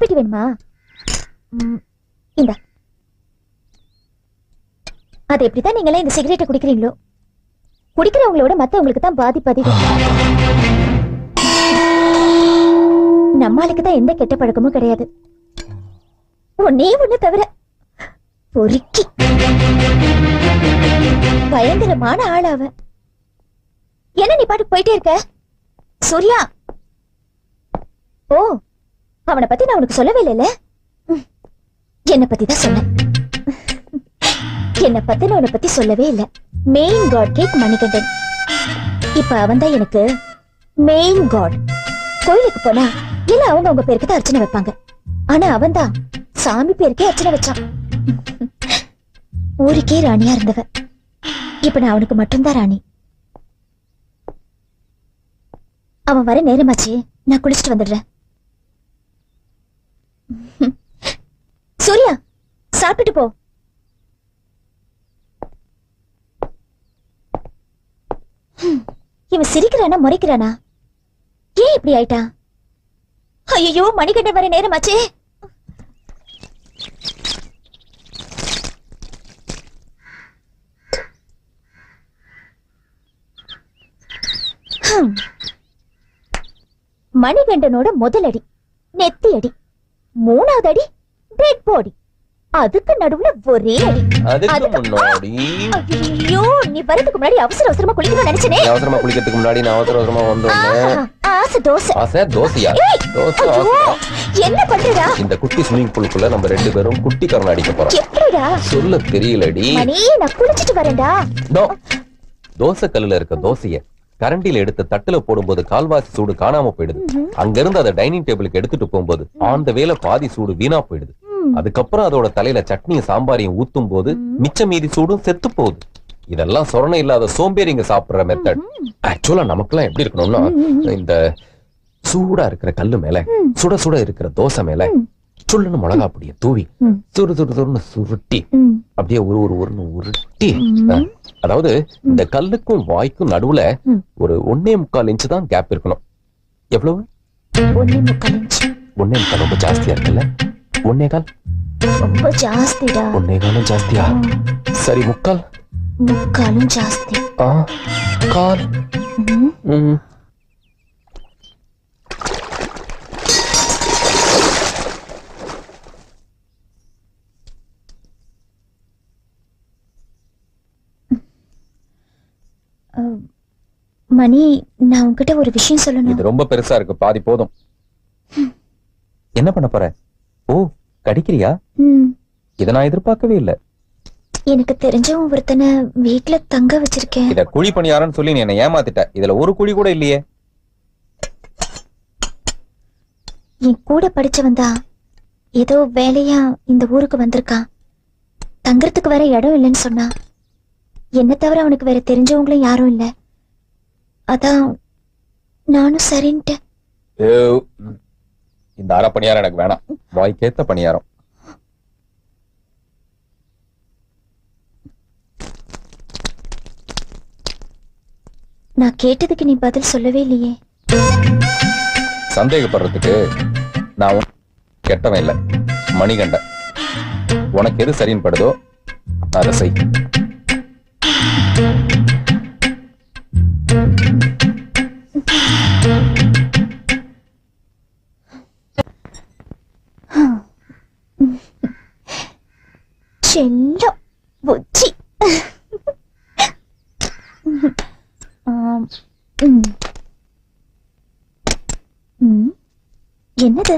தீப்பெட்டி வேணுமா? இந்த அது எப்படிதான் நீங்களே இந்த சிகரெட்டை குடிக்கிறீங்களோ, குடிக்கிறவங்களோட மத்தவங்களுக்கு தான் பாதிப்பு அதிகம். நம்மளுக்கு தான் எந்த கெட்ட பழக்கமும் கிடையாது. ஒன்னே ஒண்ணு தவிர பொறுக்கி பயங்கரமான ஆள் அவ. என்ன நீ பாட்டுக்கு போயிட்டே இருக்க? சூர்யா, ஓ அவனை பத்தி நான் உனக்கு சொல்லவே இல்லைல்ல. என்னை பத்தி தான் சொன்னேன். என்னை பத்தி நான் உன்னை பத்தி சொல்லவே இல்லை. மெயின் காட் கேக் மணிகண்டன். இப்ப அவன் தான் எனக்கு மெயின் காட். கோயிலுக்கு போனா இல்ல அவங்க பேருக்கு தான் அர்ச்சனை வைப்பாங்க. ஆனா அவன் தான் சாமி பேருக்கே அர்ச்சனை வச்சான். ஊருக்கே ராணியா இருந்தவ. இப்ப நான் அவனுக்கு மட்டும்தான் ராணி. அவன் வர நேரமாச்சு, நான் குளிச்சுட்டு வந்துடுறேன். சூர்யா, சாப்பிட்டுட்டு போ. இவன் சிரிக்கிறானா முறைக்கிறானா? ஏன் இப்படி ஆயிட்டா? ஐயோ, மணிகண்டன் வர நேரமாச்சே. மணிகண்டனோட முதல் அடி நெத்தி அடி, மூணாவது அடி டெட் பாடி, அதுக்கு நடுவுல ஒரே அடி. அதுக்கு முன்னாடி ஐயோ, நீ வரதுக்கு முன்னாடி அவசர அவசரமா குளிக்கணும்னு நினைச்சனே. அவசரமா குளிக்கிறதுக்கு முன்னாடி நான் அவசர அவசரமா வந்தோனே ஆசை தோசை. ஆசை தோசையா? தோசை என்ன பண்றடா? இந்த குட்டி ஸ்விமிங் பூலுக்குள்ள நம்ம ரெண்டு பேரும் குட்டி கரண அடிக்க போறோம். எப்படிடா? சொல்ல தெரியலடி. மணி, நான் குளிச்சிட்டு வரேன்டா. தோசை கல்லுல இருக்க தோசைய கரண்டில எடுத்து தட்டுல போடும்போது கால்வாசி சூடு காணாம போயிடுது. அங்க இருந்து அதை டைனிங் டேபிளுக்கு எடுத்துட்டு போகும்போது அந்த வேலை பாதி சூடு வீணா போயிடுது. அதுக்கப்புறம் அதோட தலையில சட்னியும் சாம்பாரையும் ஊத்தும் போது மிச்ச மீதி சூடும் செத்து போகுது. இதெல்லாம் சொரணை இல்லாத சோம்பேறிங்க சாப்பிடுற மெத்தட். ஆக்சுவலா நமக்கெல்லாம் எப்படி இருக்கணும்னா, இந்த சூடா இருக்கிற கல்லு மேல சுட சுட இருக்கிற தோசை மேல சுள்ளுன்னு மிளகா அப்படியே தூவி சுடு சுடு சுடுன்னு சுருட்டி அப்படியே ஒரு உருட்டி, அதாவது இந்த கல்லுக்கும் வாய்க்கும் நடுவுல ஒரு 1.25 இன்ச்சு தான் கேப் இருக்கணும். எவ்வளவு? 1.25 இன்ச்சு. 1.25 ரொம்ப ஜாஸ்தியா இருக்குல்ல? 1.25 ரொம்ப ஜாஸ்திடா. 1.25 ஜாஸ்தியா? சரி, முக்காலும் ஜாஸ்தி. கால். மணி, நான் உன்கிட்ட ஒரு விஷயம் சொல்லணும். இது ரொம்ப பெருசா இருக்கு, பாதி போதும். என்ன பண்ண போற? ஓ, கடிக்கிறியா? இத நான் எதிர்பார்க்கவே இல்ல. எனக்கு தெரிஞ்சவன் ஒருத்தனை வீட்டுல தங்க வச்சிருக்கேன். இத குழி பணியாரன்னு சொல்லி நீ என்ன ஏமாத்திட்ட. இதுல ஒரு குழி கூட இல்லையே. என் கூட படிச்சவன் தான் ஏதோ வேலையா இந்த ஊருக்கு வந்திருக்கான். தங்கறதுக்கு வேற இடம் இல்லைன்னு சொன்னா. என்ன தவிர அவனுக்கு வேற தெரிஞ்சவங்களும் யாரும் இல்ல. அதான் நானும் சரின்ட்டு. இந்த அரை பணியாரம் எனக்கு வேணாம். வாய்க்கேத்த பணியாரம். நான் கேட்டதுக்கு நீ பதில் சொல்லவே இல்லையே. சந்தேகப்படுறதுக்கு நான் கெட்டவன் இல்ல, மணிகண்டன். உனக்கு எது சரின்னு படுதோ அதை செய். செல்லம் புச்சி. என்னது?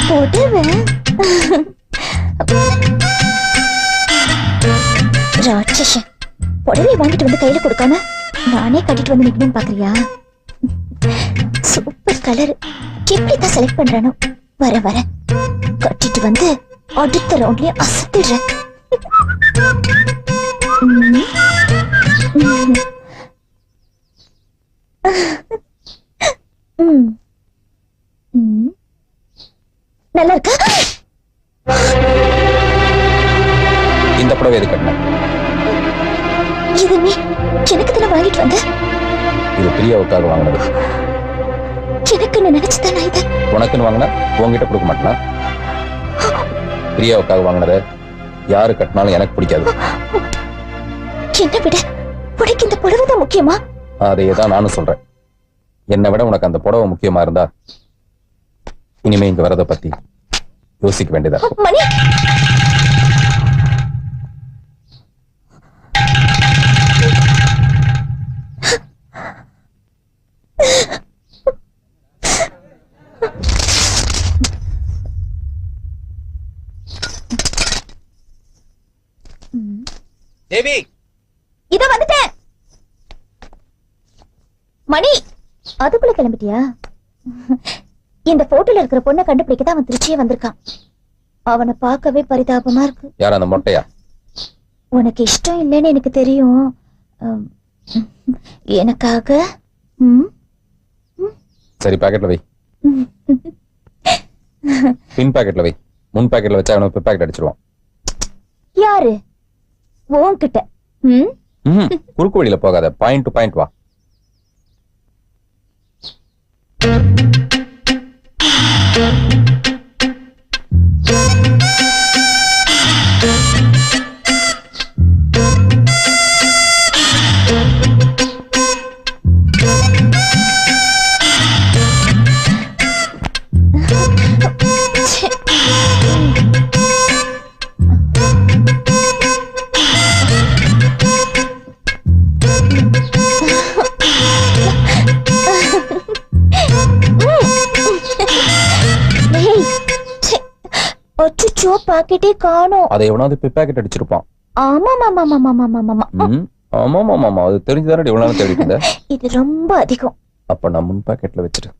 புடவை. ராட்சசன், புடவை வாங்கிட்டு வந்து கையில கொடுக்காம நானே கட்டிட்டு வந்து நிக்கணும்னு பாக்குறியா? Super colour. எப்படிதான் செலக்ட் பண்றானோ. வர வர கட்டிட்டு வந்து அடுத்த ரவுண்ட்லயே அசத்திடுறேன். நல்லா இருக்கா? இந்த புடவை எது கட்டின? இது நீ எனக்கு தானே வாங்கிட்டு வந்த? இது பிரியாவுக்காக வாங்கினது. எனக்குன்னு நினைச்சுதானா இது? உனக்குன்னு வாங்கினா உன்கிட்ட கொடுக்க மாட்டேனா? பிரியாவுக்காக வாங்கினத யாரு கட்டினாலும் எனக்கு பிடிக்காது. என்ன விட உனக்கு இந்த புடவை தான் முக்கியமா? அதையேதான் நானும் சொல்றேன். என்னை விட உனக்கு அந்த புடவை முக்கியமா இருந்தா இனிமே இங்க வரத பத்தி யோசிக்க வேண்டியதா இருக்கும். மணி, தேவி, இதோ வந்துட்டேன். மணி, அதுக்குள்ள கிளம்பிட்டியா? இந்த போட்டோல இருக்கிற பொண்ணை கண்டுபிடிக்கதான் அவன் திருச்சியே வந்திருக்கான். அவனை பார்க்கவே பரிதாபமா இருக்கு. யார் அந்த மொட்டையா? உனக்கு இஷ்டம் இல்லைன்னு எனக்கு தெரியும். எனக்காக சரி, பாக்கெட்ல வை. பின் பாக்கெட்ல வை. முன் பாக்கெட்ல வச்சா அவனுக்கு பாக்கெட் அடிச்சிருவான். யாரு? உன்கிட்ட? குறுக்கு வழியில போகாத, பாயிண்ட் டு பாயிண்ட் வா. பாக்கெட்டே காணோம். அதை எவனாவது பாக்கெட் அடிச்சிருப்பான். ஆமா மாமா மாமா மாமா மாமா. ஆமா மாமா மாமா, அது தெரிஞ்சுதானே இவ்வளவு நேரம் தேடிட்டு இருந்த? இது ரொம்ப அதிகம். அப்ப நான் முன் பாக்கெட்ல வச்சிரு.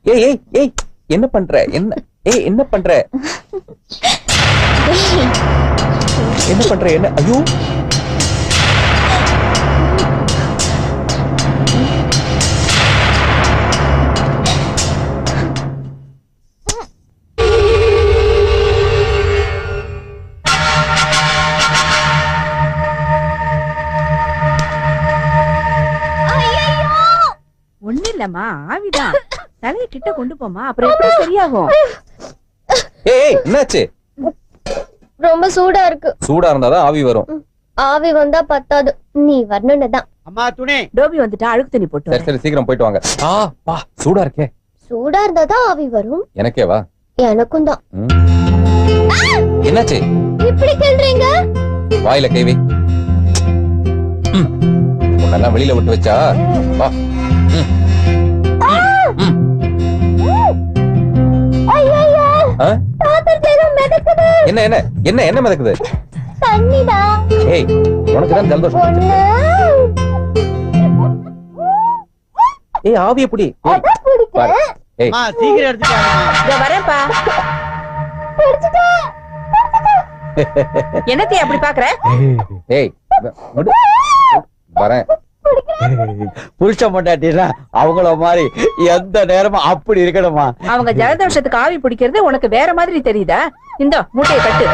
ஏய் ஏய் ஏய், என்ன பண்ற? என்ன ஏய், என்ன பண்ற? என்ன பண்ற? என்ன? ஐயோ, இல்லம்மா, ஆவிதான். தலையை கிட்ட கொண்டு போமா, அப்புறம் எப்படி சரியாகும்? ஏய், என்னாச்சு? ரொம்ப சூடா இருக்கு. சூடா இருந்தாதான் ஆவி வரும். ஆவி வந்தா பத்தாது, நீ வரணும்னுதான். அம்மா துணி. டோபி வந்துட்டா, அழுக்கு தண்ணி போட்டு. சரி சரி, சீக்கிரம் போயிட்டு வாங்க. பா, சூடா இருக்கே. சூடா இருந்தாதான் ஆவி வரும். எனக்கே வா. எனக்கும் தான். என்னாச்சு? இப்படி கேள்றீங்க? வாயில கை வை. உன்னெல்லாம் வெளியில விட்டு வச்சா வா. என்ன என்ன என்ன என்ன மிதக்குது? தண்ணிதான். ஏய், உனக்கு தான் ஜலதோஷம். ஏய், ஆவி எப்படி? ஏய், சீக்கிரம் எடுத்துட்டு வரேன்ப்பா. என்னத்தைய அப்படி பாக்குற? ஏய், வரேன். புருஷ பொண்டாட்டினா அவங்கள மாதிரி எந்த நேரமும் அப்படி இருக்கணுமா? அவங்க ஜலதோஷத்துக்கு ஆவி பிடிக்கிறது உனக்கு வேற மாதிரி தெரியுதா? இந்த மூட்டையை கட்டு.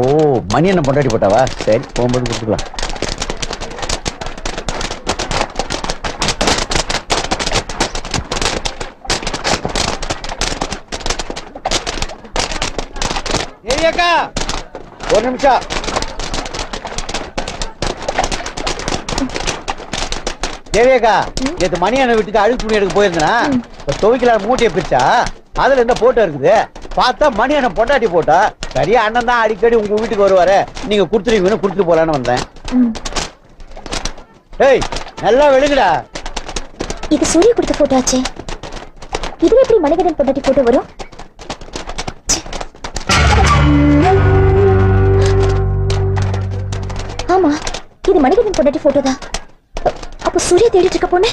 ஓ, மணி என்ன பொண்டாட்டி போட்டாவா? சரி, போகும்போது கொடுத்துக்கலாம். ஏரியாக்கா, ஒரு நிமிஷம். தேவியக்கா, நேற்று மணி அண்ணன் வீட்டுக்கு அழுக்கு துணி எடுக்க போயிருந்தா, துவைக்கல மூட்டையை பிரிச்சா அதுல இந்த போட்டோ இருக்குது. பார்த்தா மணி அண்ணன் பொண்டாட்டி போட்டா. சரியா, அண்ணன் தான் அடிக்கடி உங்க வீட்டுக்கு வருவாரு, நீங்க குடுத்துருவீங்கன்னு குடுத்துட்டு போலான்னு வந்தேன். ஏய், நல்லா வெளுங்கடா. இது சூரிய கொடுத்த போட்டோ ஆச்சே. இதுல எப்படி மணிகண்டன் பொண்டாட்டி போட்டோ வரும்? ஆமா, இது மணிகண்டன் பொண்டாட்டி போட்டோ தான். அப்ப சூர்யா தேடிட்டு இருக்க பொண்ணு